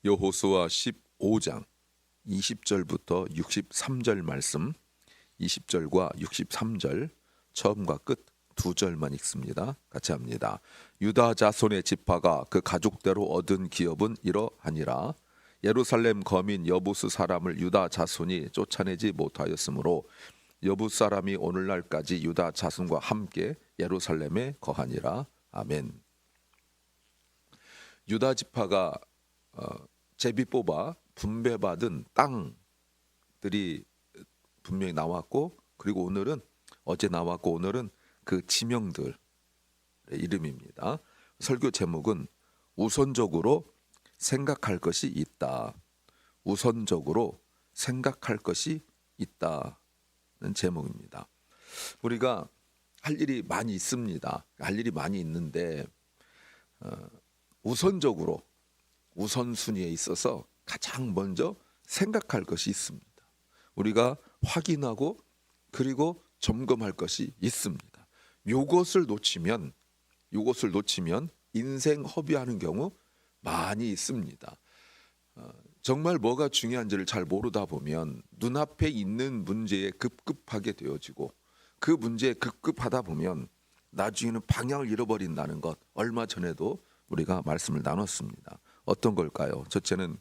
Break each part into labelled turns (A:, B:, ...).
A: 여호수아 15장 20절부터 63절 말씀, 20절과 63절 처음과 끝 두 절만 읽습니다. 같이 합니다. 유다 자손의 지파가 그 가족대로 얻은 기업은 이러하니라. 예루살렘 거민 여부스 사람을 유다 자손이 쫓아내지 못하였으므로 여부스 사람이 오늘날까지 유다 자손과 함께 예루살렘에 거하니라. 아멘. 유다 지파가 제비 뽑아 분배받은 땅들이 분명히 나왔고, 그리고 오늘은 어제 나왔고 오늘은 그 지명들의 이름입니다. 설교 제목은 우선적으로 생각할 것이 있다. 우선적으로 생각할 것이 있다는 제목입니다. 우리가 할 일이 많이 있습니다. 할 일이 많이 있는데 우선적으로 우선순위에 있어서 가장 먼저 생각할 것이 있습니다. 우리가 확인하고 그리고 점검할 것이 있습니다. 요것을 놓치면 인생 허비하는 경우 많이 있습니다. 정말 뭐가 중요한지를 잘 모르다 보면 눈앞에 있는 문제에 급급하게 되어지고, 그 문제에 급급하다 보면 나중에는 방향을 잃어버린다는 것, 얼마 전에도 우리가 말씀을 나눴습니다. 어떤 걸까요? 첫째는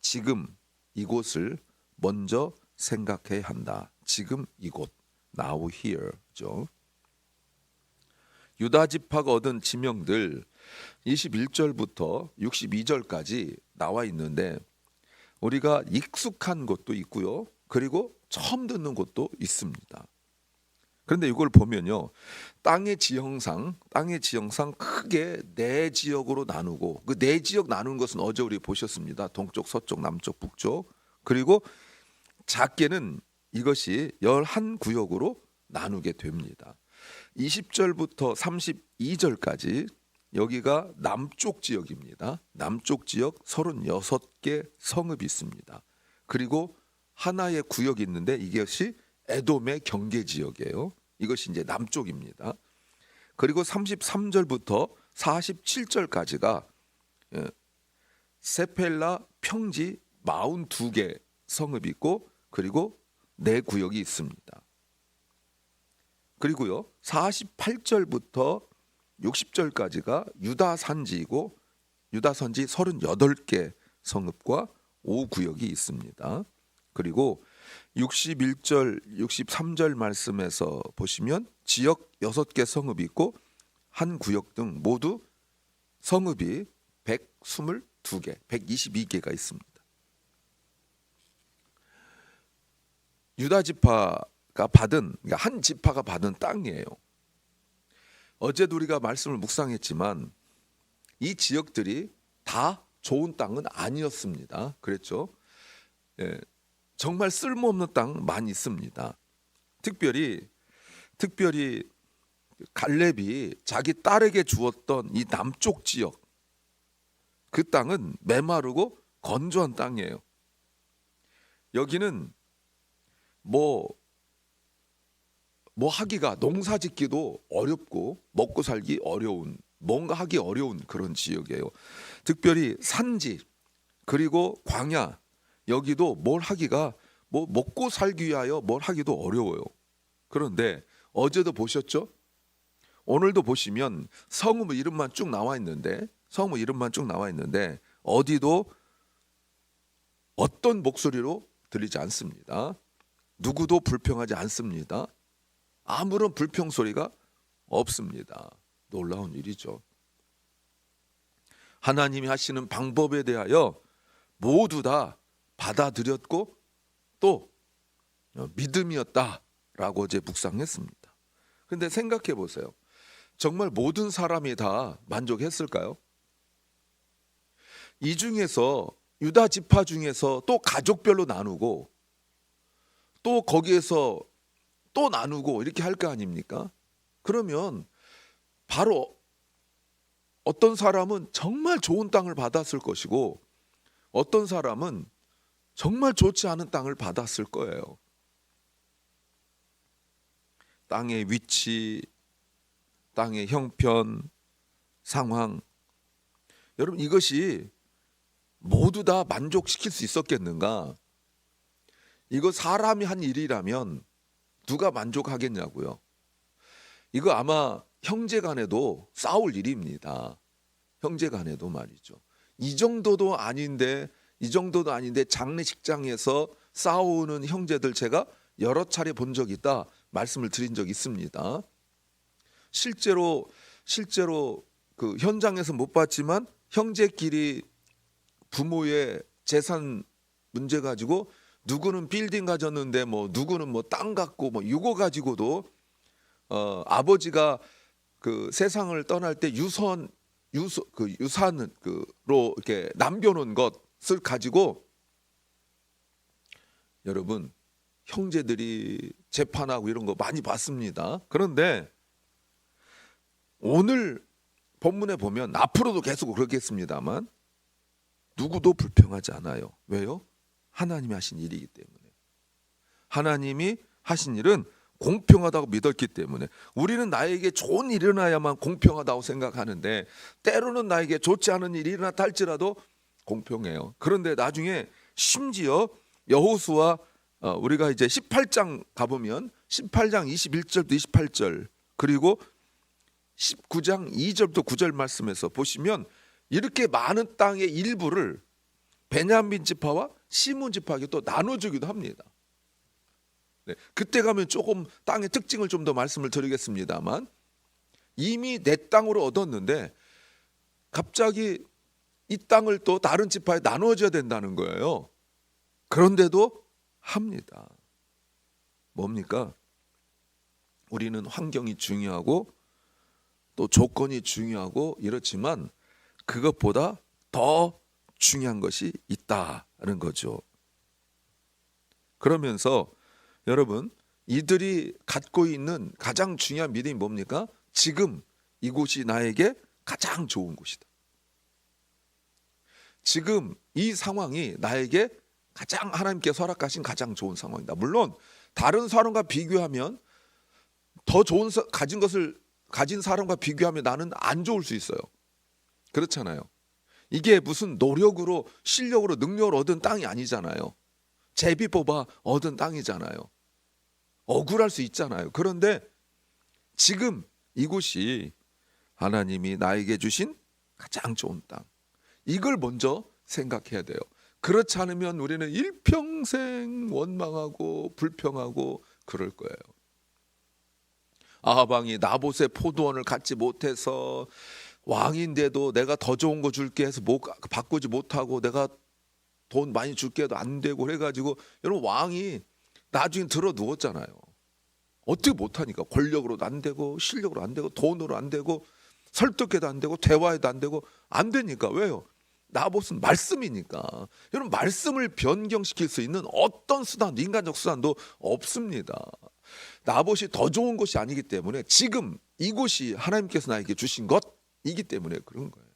A: 지금 이곳을 먼저 생각해야 한다. 지금 이곳, now here죠. 유다 지파가 얻은 지명들 21절부터 62절까지 나와 있는데, 우리가 익숙한 곳도 있고요, 그리고 처음 듣는 곳도 있습니다. 그런데 이걸 보면요, 땅의 지형상 크게 네 지역으로 나누고, 그 네 지역 나누는 것은 어제 우리 보셨습니다. 동쪽, 서쪽, 남쪽, 북쪽. 그리고 작게는 이것이 11구역으로 나누게 됩니다. 20절부터 32절까지 여기가 남쪽 지역입니다. 남쪽 지역 36개 성읍이 있습니다. 그리고 하나의 구역이 있는데 이것이 에돔의 경계 지역이에요. 이것이 이제 남쪽입니다. 그리고 33절부터 47절까지가 세펠라 평지 42개 성읍이 있고, 그리고 네 구역이 있습니다. 그리고요 48절부터 60절까지가 유다 산지이고, 유다 산지 38개 성읍과 5구역이 있습니다. 그리고 61절, 63절 말씀에서 보시면 지역 6개 성읍이 있고 한 구역 등 모두 성읍이 122개, 122개가 있습니다. 유다 지파가 받은, 그러니까 한 지파가 받은 땅이에요. 어제도 우리가 말씀을 묵상했지만 이 지역들이 다 좋은 땅은 아니었습니다. 그랬죠? 정말 쓸모없는 땅 많이 있습니다. 특별히 갈렙이 자기 딸에게 주었던 이 남쪽 지역, 그 땅은 메마르고 건조한 땅이에요. 여기는 뭐 하기가, 농사 짓기도 어렵고 먹고 살기 어려운, 뭔가 하기 어려운 그런 지역이에요. 특별히 산지 그리고 광야, 여기도 뭘 하기가, 뭐 먹고 살기 위하여 뭘 하기도 어려워요. 그런데 어제도 보셨죠? 오늘도 보시면 성읍 이름만 쭉 나와 있는데 어디도 어떤 목소리로 들리지 않습니다. 누구도 불평하지 않습니다. 아무런 불평 소리가 없습니다. 놀라운 일이죠. 하나님이 하시는 방법에 대하여 모두 다 받아들였고 또 믿음이었다라고 어제 묵상했습니다. 그런데 생각해 보세요. 정말 모든 사람이 다 만족했을까요? 이 중에서 유다 지파 중에서 또 가족별로 나누고 또 거기에서 또 나누고 이렇게 할 거 아닙니까? 그러면 바로 어떤 사람은 정말 좋은 땅을 받았을 것이고 어떤 사람은 정말 좋지 않은 땅을 받았을 거예요. 땅의 위치, 땅의 형편, 상황, 여러분 이것이 모두 다 만족시킬 수 있었겠는가? 이거 사람이 한 일이라면 누가 만족하겠냐고요. 이거 아마 형제간에도 싸울 일입니다. 형제간에도 말이죠. 이 정도도 아닌데 장례식장에서 싸우는 형제들 제가 여러 차례 본 적 있다 말씀을 드린 적 있습니다. 실제로 그 현장에서 못 봤지만 형제끼리 부모의 재산 문제 가지고 누구는 빌딩 가졌는데 뭐 누구는 뭐 땅 갖고 뭐 이거 가지고도 아버지가 그 세상을 떠날 때 유산으로 이렇게 남겨놓은 것을 가지고 여러분 형제들이 재판하고 이런 거 많이 봤습니다. 그런데 오늘 본문에 보면 앞으로도 계속 그렇겠습니다만 누구도 불평하지 않아요. 왜요? 하나님이 하신 일이기 때문에. 하나님이 하신 일은 공평하다고 믿었기 때문에. 우리는 나에게 좋은 일이 일어나야만 공평하다고 생각하는데 때로는 나에게 좋지 않은 일이 일어났다 할지라도 공평해요. 그런데 나중에 심지어 여호수아 우리가 이제 18장 가보면 18장 21절부터 28절 그리고 19장 2절부터 9절 말씀에서 보시면 이렇게 많은 땅의 일부를 베냐민 지파와 시몬 지파에게 또 나눠주기도 합니다. 네, 그때 가면 조금 땅의 특징을 좀 더 말씀을 드리겠습니다만 이미 내 땅으로 얻었는데 갑자기 이 땅을 또 다른 지파에 나눠줘야 된다는 거예요. 그런데도 합니다. 뭡니까? 우리는 환경이 중요하고 또 조건이 중요하고 이렇지만 그것보다 더 중요한 것이 있다는 거죠. 그러면서 여러분 이들이 갖고 있는 가장 중요한 믿음이 뭡니까? 지금 이곳이 나에게 가장 좋은 곳이다. 지금 이 상황이 나에게 가장 하나님께서 허락하신 가장 좋은 상황이다. 물론 다른 사람과 비교하면 더 좋은 가진 사람과 비교하면 나는 안 좋을 수 있어요. 그렇잖아요. 이게 무슨 노력으로 실력으로 능력을 얻은 땅이 아니잖아요. 제비 뽑아 얻은 땅이잖아요. 억울할 수 있잖아요. 그런데 지금 이곳이 하나님이 나에게 주신 가장 좋은 땅. 이걸 먼저 생각해야 돼요. 그렇지 않으면 우리는 일평생 원망하고 불평하고 그럴 거예요. 아합왕이 나봇의 포도원을 갖지 못해서 왕인데도 내가 더 좋은 거 줄게 해서 바꾸지 못하고 내가 돈 많이 줄게 해도 안 되고 해가지고 여러분 왕이 나중에 들어 누웠잖아요. 어떻게 못하니까 권력으로도 안 되고 실력으로 안 되고 돈으로 안 되고 설득해도 안 되고 대화해도 안 되고 안 되니까. 왜요? 나봇은 말씀이니까. 여러분 말씀을 변경시킬 수 있는 어떤 수단도 인간적 수단도 없습니다. 나봇이 더 좋은 것이 아니기 때문에 지금 이곳이 하나님께서 나에게 주신 것이기 때문에 그런 거예요.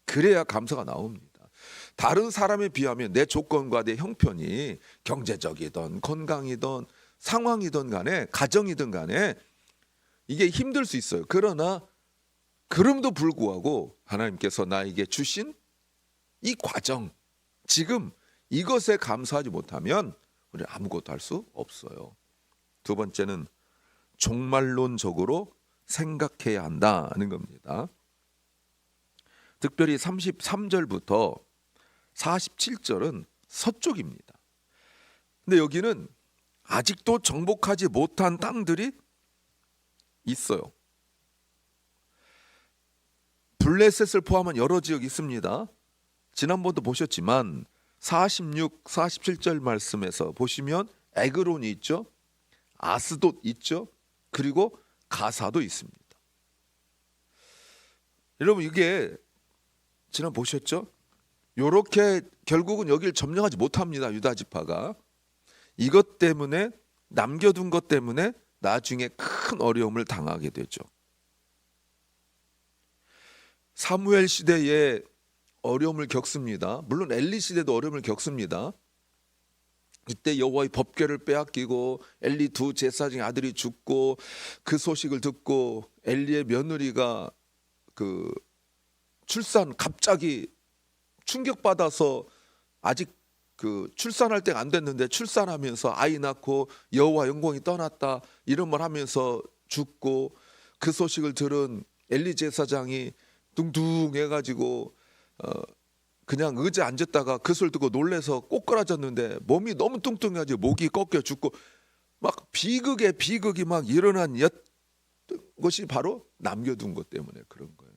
A: 그래야 감사가 나옵니다. 다른 사람에 비하면 내 조건과 내 형편이 경제적이든 건강이든 상황이든 간에 가정이든 간에 이게 힘들 수 있어요. 그러나 그럼도 불구하고 하나님께서 나에게 주신 이 과정, 지금 이것에 감사하지 못하면 우리는 아무것도 할 수 없어요. 두 번째는 종말론적으로 생각해야 한다는 겁니다. 특별히 33절부터 47절은 서쪽입니다. 근데 여기는 아직도 정복하지 못한 땅들이 있어요. 블레셋을 포함한 여러 지역이 있습니다. 지난번도 보셨지만 46, 47절 말씀에서 보시면 에그론이 있죠. 아스돗 있죠. 그리고 가사도 있습니다. 여러분 이게 지난 보셨죠? 이렇게 결국은 여기를 점령하지 못합니다. 유다 지파가. 이것 때문에 남겨둔 것 때문에 나중에 큰 어려움을 당하게 되죠. 사무엘 시대에 어려움을 겪습니다. 물론 엘리 시대도 어려움을 겪습니다. 이때 여호와의 법궤를 빼앗기고 엘리 두 제사장의 아들이 죽고 그 소식을 듣고 엘리의 며느리가 그 갑자기 충격받아서 아직 그 출산할 때가 안 됐는데 출산하면서 아이 낳고 여호와 영광이 떠났다 이런 말 하면서 죽고, 그 소식을 들은 엘리 제사장이 둥둥해가지고 그냥 의자에 앉았다가 그 소리 듣고 놀래서 꼬꾸라졌는데 몸이 너무 뚱뚱해가지고 목이 꺾여 죽고, 막 비극에 비극이 막 일어난 것이 바로 남겨둔 것 때문에 그런 거예요.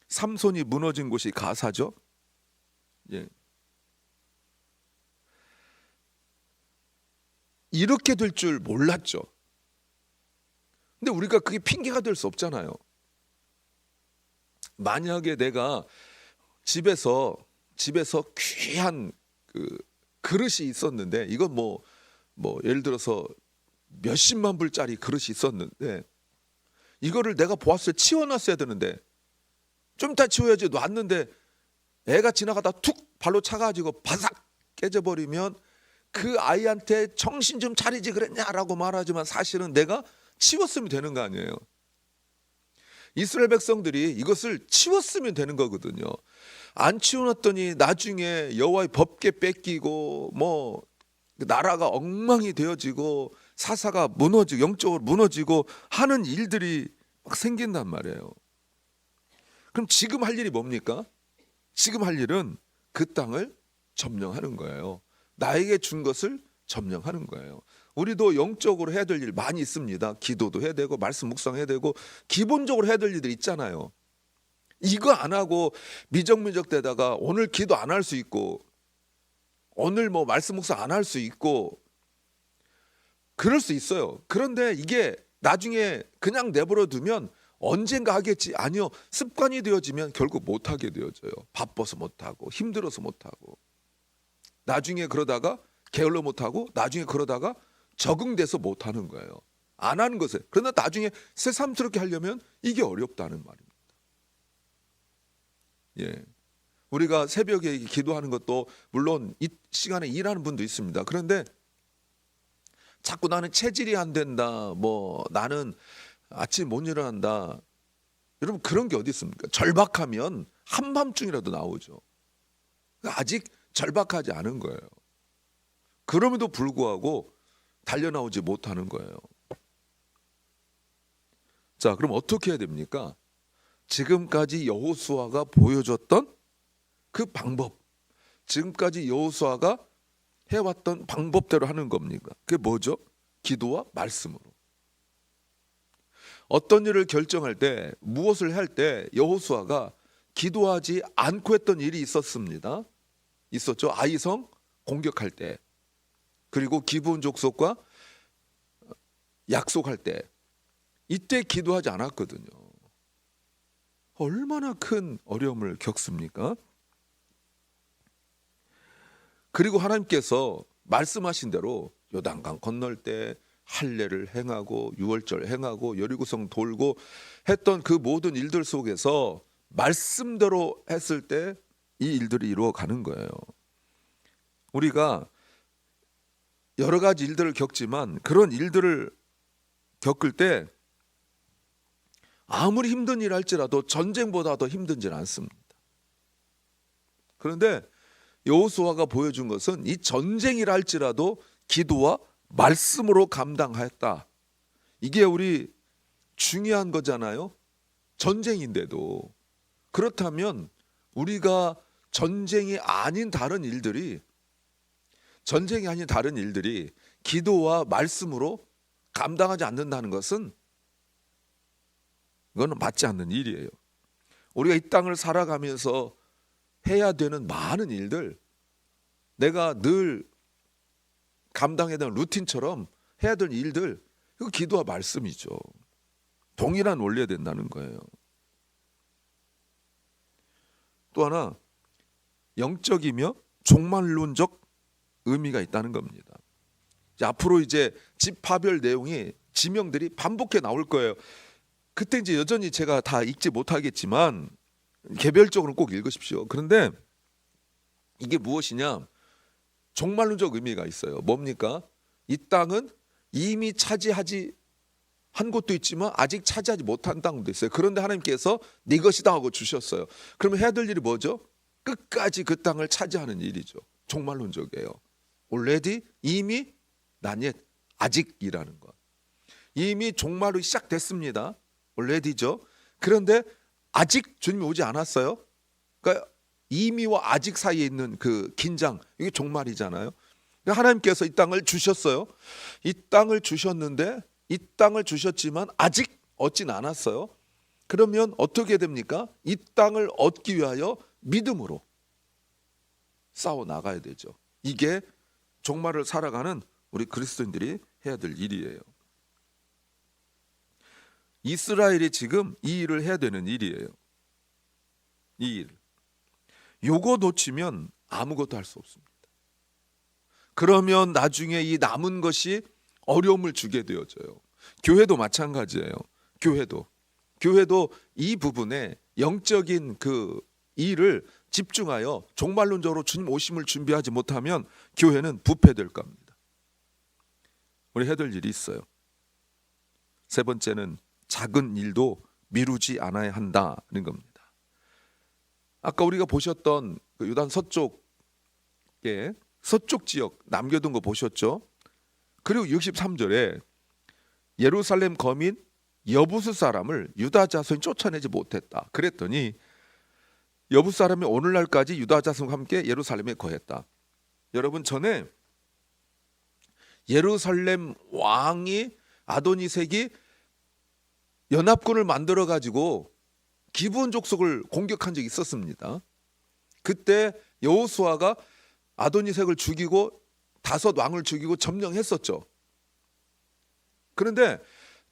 A: 삼손이 무너진 곳이 가사죠. 예. 이렇게 될 줄 몰랐죠. 근데 우리가 그게 핑계가 될 수 없잖아요. 만약에 내가 집에서 귀한 그 그릇이 있었는데, 이건 뭐 예를 들어서 몇십만 불짜리 그릇이 있었는데, 이거를 내가 보았을 때 치워놨어야 되는데 좀 이따 치워야지 놨는데 애가 지나가다 툭 발로 차가지고 바삭 깨져버리면 그 아이한테 정신 좀 차리지 그랬냐라고 말하지만 사실은 내가 치웠으면 되는 거 아니에요. 이스라엘 백성들이 이것을 치웠으면 되는 거거든요. 안 치워놨더니 나중에 여호와의 법궤 뺏기고 뭐 나라가 엉망이 되어지고 사사가 무너지고 영적으로 무너지고 하는 일들이 막 생긴단 말이에요. 그럼 지금 할 일이 뭡니까? 지금 할 일은 그 땅을 점령하는 거예요. 나에게 준 것을 점령하는 거예요. 우리도 영적으로 해야 될 일 많이 있습니다. 기도도 해야 되고 말씀 묵상해야 되고 기본적으로 해야 될 일들 있잖아요. 이거 안 하고 미적미적대다가 오늘 기도 안 할 수 있고 오늘 뭐 말씀 묵상 안 할 수 있고 그럴 수 있어요. 그런데 이게 나중에 그냥 내버려 두면 언젠가 하겠지. 아니요. 습관이 되어지면 결국 못하게 되어져요. 바빠서 못하고 힘들어서 못하고 나중에 그러다가 게을러 못하고 나중에 그러다가 적응돼서 못하는 거예요. 안 하는 것에. 그러나 나중에 새삼스럽게 하려면 이게 어렵다는 말입니다. 예. 우리가 새벽에 기도하는 것도 물론 이 시간에 일하는 분도 있습니다. 그런데 자꾸 나는 체질이 안 된다, 뭐 나는 아침 못 일어난다, 여러분 그런 게 어디 있습니까? 절박하면 한밤중이라도 나오죠. 아직 절박하지 않은 거예요. 그럼에도 불구하고 달려나오지 못하는 거예요. 자, 그럼 어떻게 해야 됩니까? 지금까지 여호수아가 보여줬던 그 방법, 지금까지 여호수아가 해왔던 방법대로 하는 겁니까? 그게 뭐죠? 기도와 말씀으로. 어떤 일을 결정할 때, 무엇을 할 때 여호수아가 기도하지 않고 했던 일이 있었습니다. 있었죠. 아이성 공격할 때, 그리고 기브온 족속과 약속할 때, 이때 기도하지 않았거든요. 얼마나 큰 어려움을 겪습니까? 그리고 하나님께서 말씀하신 대로 요단강 건널 때 할례를 행하고 유월절 행하고 여리고성 돌고 했던 그 모든 일들 속에서 말씀대로 했을 때 이 일들이 이루어가는 거예요. 우리가 여러 가지 일들을 겪지만 그런 일들을 겪을 때 아무리 힘든 일 할지라도 전쟁보다 더 힘든지는 않습니다. 그런데 여호수아가 보여준 것은 이 전쟁이라 할지라도 기도와 말씀으로 감당하였다. 이게 우리 중요한 거잖아요. 전쟁인데도. 그렇다면 우리가 전쟁이 아닌 다른 일들이 기도와 말씀으로 감당하지 않는다는 것은 이거는 맞지 않는 일이에요. 우리가 이 땅을 살아가면서 해야 되는 많은 일들, 내가 늘 감당해야 되는 루틴처럼 해야 되는 일들, 이거 기도와 말씀이죠. 동일한 원리가 된다는 거예요. 또 하나, 영적이며 종말론적 의미가 있다는 겁니다. 앞으로 이제 집파별 내용이 지명들이 반복해 나올 거예요. 그때 이제 여전히 제가 다 읽지 못하겠지만 개별적으로 꼭 읽으십시오. 그런데 이게 무엇이냐? 종말론적 의미가 있어요. 뭡니까? 이 땅은 이미 차지하지 한 곳도 있지만 아직 차지하지 못한 땅도 있어요. 그런데 하나님께서 네 것이다 하고 주셨어요. 그러면 해야 될 일이 뭐죠? 끝까지 그 땅을 차지하는 일이죠. 종말론적이에요. already 이미 not yet 아직이라는 것. 이미 종말이 시작됐습니다. already죠. 그런데 아직 주님이 오지 않았어요. 그러니까 이미와 아직 사이에 있는 그 긴장, 이게 종말이잖아요. 하나님께서 이 땅을 주셨어요. 이 땅을 주셨는데 이 땅을 주셨지만 아직 얻진 않았어요. 그러면 어떻게 됩니까? 이 땅을 얻기 위하여 믿음으로 싸워 나가야 되죠. 이게 종말을 살아가는 우리 그리스도인들이 해야 될 일이에요. 이스라엘이 지금 이 일을 해야 되는 일이에요. 이 일. 요거 놓치면 아무것도 할 수 없습니다. 그러면 나중에 이 남은 것이 어려움을 주게 되어져요. 교회도 마찬가지예요. 교회도 이 부분에 영적인 그 일을 집중하여 종말론적으로 주님 오심을 준비하지 못하면 교회는 부패될 겁니다. 우리 해야 될 일이 있어요. 세 번째는 작은 일도 미루지 않아야 한다는 겁니다. 아까 우리가 보셨던 그 유단 서쪽에 서쪽 지역 남겨둔 거 보셨죠? 그리고 63절에 예루살렘 거민 여부수 사람을 유다 자손이 쫓아내지 못했다. 그랬더니 여부수 사람이 오늘날까지 유다 자손과 함께 예루살렘에 거했다. 여러분, 전에 예루살렘 왕이 아도니색이 연합군을 만들어 가지고 기브온 족속을 공격한 적이 있었습니다. 그때 여호수아가 아도니색을 죽이고 5 왕을 죽이고 점령했었죠. 그런데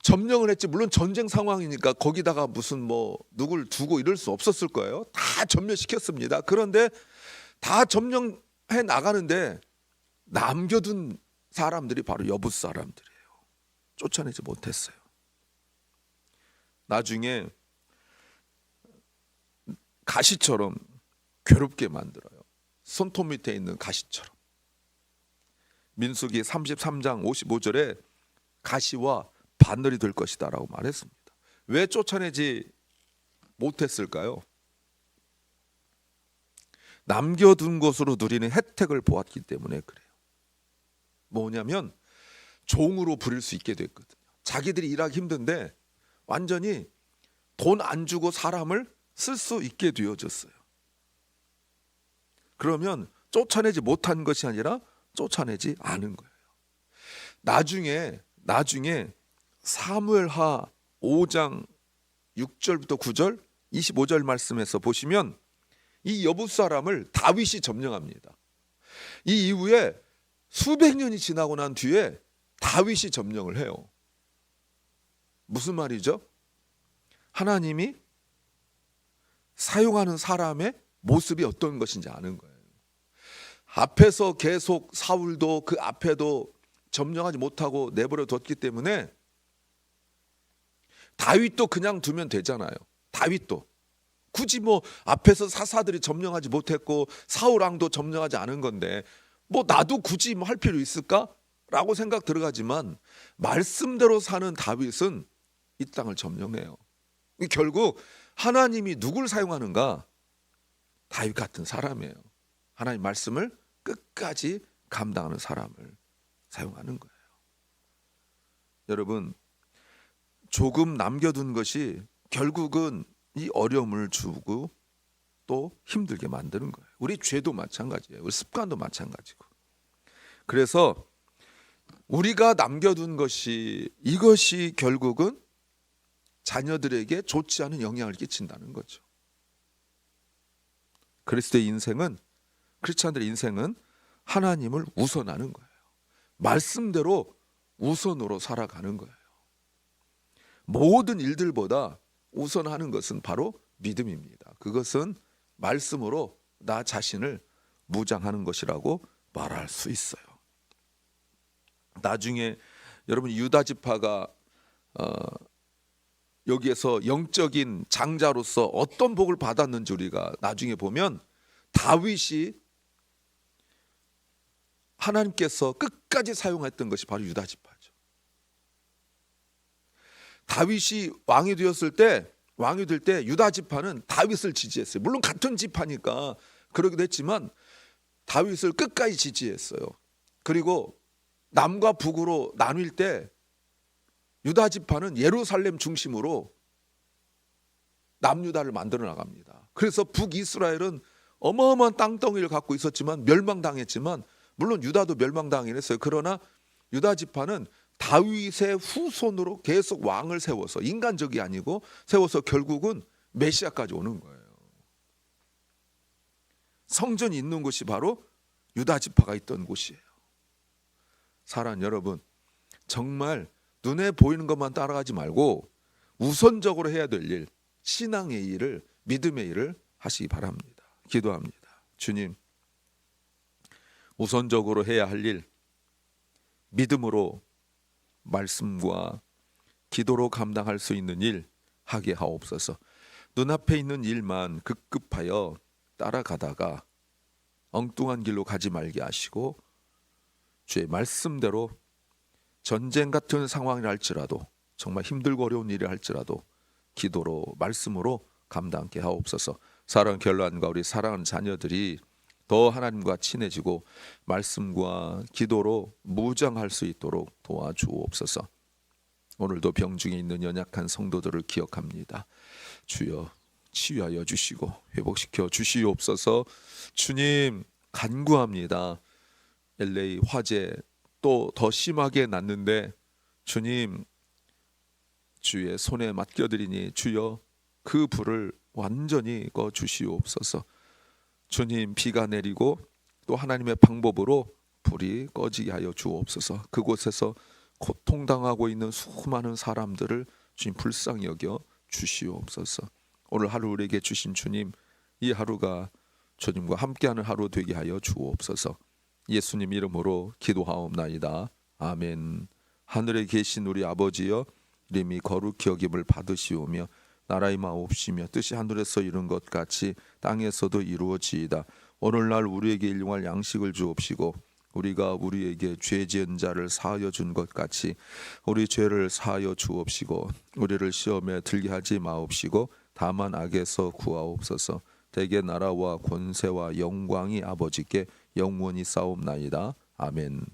A: 점령을 했지, 물론 전쟁 상황이니까 거기다가 무슨 뭐 누굴 두고 이럴 수 없었을 거예요. 다 점령시켰습니다. 그런데 다 점령해 나가는데 남겨둔 사람들이 바로 여부수 사람들이에요. 쫓아내지 못했어요. 나중에 가시처럼 괴롭게 만들어요. 손톱 밑에 있는 가시처럼. 민수기 33장 55절에 가시와 바늘이 될 것이다 라고 말했습니다. 왜 쫓아내지 못했을까요? 남겨둔 것으로 누리는 혜택을 보았기 때문에 그래요. 뭐냐면 종으로 부릴 수 있게 됐거든요. 자기들이 일하기 힘든데 완전히 돈 안 주고 사람을 쓸 수 있게 되어졌어요. 그러면 쫓아내지 못한 것이 아니라 쫓아내지 않은 거예요. 나중에 사무엘하 5장 6절부터 9절 25절 말씀에서 보시면 이 여부수 사람을 다윗이 점령합니다. 이 이후에 수백 년이 지나고 난 뒤에 다윗이 점령을 해요. 무슨 말이죠? 하나님이 사용하는 사람의 모습이 어떤 것인지 아는 거예요. 앞에서 계속 사울도 그 앞에도 점령하지 못하고 내버려 뒀기 때문에 다윗도 그냥 두면 되잖아요. 다윗도 굳이 뭐 앞에서 사사들이 점령하지 못했고 사울 왕도 점령하지 않은 건데 뭐 나도 굳이 뭐 할 필요 있을까라고 생각 들어가지만 말씀대로 사는 다윗은 이 땅을 점령해요. 결국 하나님이 누굴 사용하는가? 다윗 같은 사람이에요. 하나님 말씀을 끝까지 감당하는 사람을 사용하는 거예요. 여러분, 조금 남겨둔 것이 결국은 이 어려움을 주고 또 힘들게 만드는 거예요. 우리 죄도 마찬가지예요. 우리 습관도 마찬가지고. 그래서 우리가 남겨둔 것이 이것이 결국은 자녀들에게 좋지 않은 영향을 끼친다는 거죠. 그리스도의 인생은, 크리스찬들의 인생은 하나님을 우선하는 거예요. 말씀대로 우선으로 살아가는 거예요. 모든 일들보다 우선하는 것은 바로 믿음입니다. 그것은 말씀으로 나 자신을 무장하는 것이라고 말할 수 있어요. 나중에 여러분 유다 지파가 여기에서 영적인 장자로서 어떤 복을 받았는지 우리가 나중에 보면 다윗이 하나님께서 끝까지 사용했던 것이 바로 유다 지파죠. 다윗이 왕이 되었을 때 유다 지파는 다윗을 지지했어요. 물론 같은 지파니까 그러기도 했지만 다윗을 끝까지 지지했어요. 그리고 남과 북으로 나뉠 때 유다 지파는 예루살렘 중심으로 남유다를 만들어 나갑니다. 그래서 북이스라엘은 어마어마한 땅덩이를 갖고 있었지만 멸망당했지만, 물론 유다도 멸망당하긴 했어요. 그러나 유다 지파는 다윗의 후손으로 계속 왕을 세워서, 인간적이 아니고 세워서 결국은 메시아까지 오는 거예요. 성전이 있는 곳이 바로 유다 지파가 있던 곳이에요. 사랑하는 여러분, 정말 눈에 보이는 것만 따라가지 말고 우선적으로 해야 될 일, 신앙의 일을, 믿음의 일을 하시기 바랍니다. 기도합니다. 주님, 우선적으로 해야 할 일, 믿음으로, 말씀과 기도로 감당할 수 있는 일 하게 하옵소서. 눈앞에 있는 일만 급급하여 따라가다가 엉뚱한 길로 가지 말게 하시고, 주의 말씀대로 전쟁 같은 상황이라 할지라도, 정말 힘들고 어려운 일이 할지라도 기도로, 말씀으로 감당케 하옵소서. 사랑 결란과 우리 사랑하는 자녀들이 더 하나님과 친해지고 말씀과 기도로 무장할 수 있도록 도와주옵소서. 오늘도 병중에 있는 연약한 성도들을 기억합니다. 주여 치유하여 주시고 회복시켜 주시옵소서. 주님, 간구합니다. LA 화재 또 더 심하게 났는데 주님, 주의 손에 맡겨드리니 주여 그 불을 완전히 꺼 주시옵소서. 주님, 비가 내리고 또 하나님의 방법으로 불이 꺼지게 하여 주옵소서. 그곳에서 고통당하고 있는 수많은 사람들을 주님 불쌍히 여겨 주시옵소서. 오늘 하루 우리에게 주신 주님, 이 하루가 주님과 함께하는 하루 되게 하여 주옵소서. 예수님 이름으로 기도하옵나이다. 아멘. 하늘에 계신 우리 아버지여, 이름이 거룩히 여김을 받으시오며 나라의 마옵시며 뜻이 하늘에서 이룬 것 같이 땅에서도 이루어지이다. 오늘날 우리에게 일용할 양식을 주옵시고 우리가 우리에게 죄 지은 자를 사하여 준 것 같이 우리 죄를 사하여 주옵시고 우리를 시험에 들게 하지 마옵시고 다만 악에서 구하옵소서. 대개 나라와 권세와 영광이 아버지께 영원히 싸움나이다. 아멘.